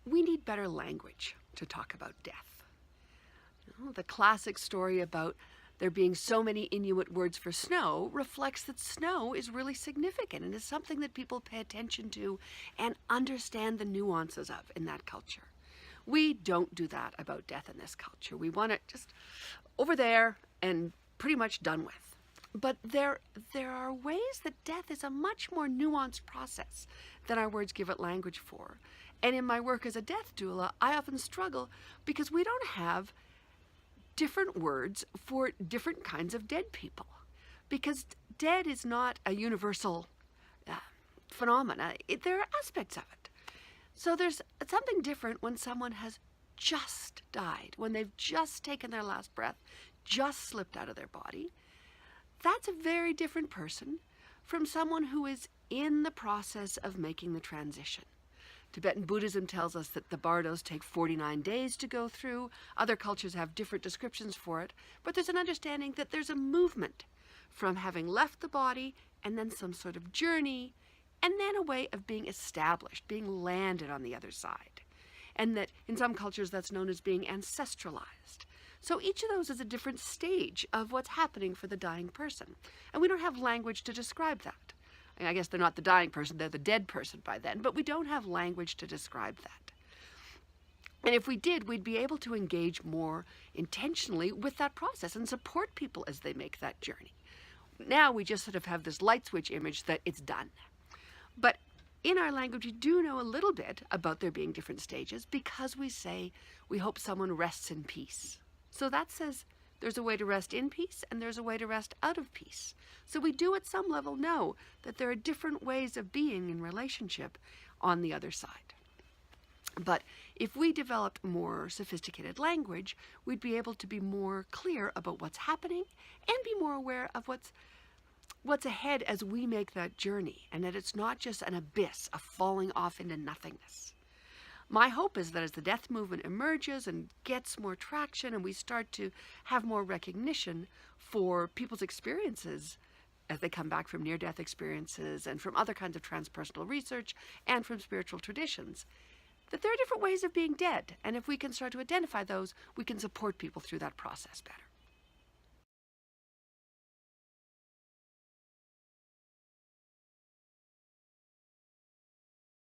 we need better language to talk about death. You know, the classic story about there being so many Inuit words for snow reflects that snow is really significant and is something that people pay attention to and understand the nuances of in that culture. We don't do that about death in this culture. We want it just over there and pretty much done with. But there are ways that death is a much more nuanced process than our words give it language for. And in my work as a death doula, I often struggle because we don't have different words for different kinds of dead people. Because dead is not a universal phenomena. There are aspects of it. So there's something different when someone has just died, when they've just taken their last breath, just slipped out of their body. That's a very different person from someone who is in the process of making the transition. Tibetan Buddhism tells us that the bardos take 49 days to go through. Other cultures have different descriptions for it, but there's an understanding that there's a movement from having left the body and then some sort of journey and then a way of being established, being landed on the other side. And that in some cultures that's known as being ancestralized. So each of those is a different stage of what's happening for the dying person. And we don't have language to describe that. I guess they're not the dying person, they're the dead person by then, but we don't have language to describe that. And if we did, we'd be able to engage more intentionally with that process and support people as they make that journey. Now we just sort of have this light switch image that it's done. But in our language, we do know a little bit about there being different stages because we say we hope someone rests in peace. So that says there's a way to rest in peace and there's a way to rest out of peace. So we do at some level know that there are different ways of being in relationship on the other side. But if we developed more sophisticated language, we'd be able to be more clear about what's happening and be more aware of what's ahead as we make that journey, and that it's not just an abyss of falling off into nothingness. My hope is that as the death movement emerges and gets more traction and we start to have more recognition for people's experiences as they come back from near-death experiences and from other kinds of transpersonal research and from spiritual traditions, that there are different ways of being dead. And if we can start to identify those, we can support people through that process better.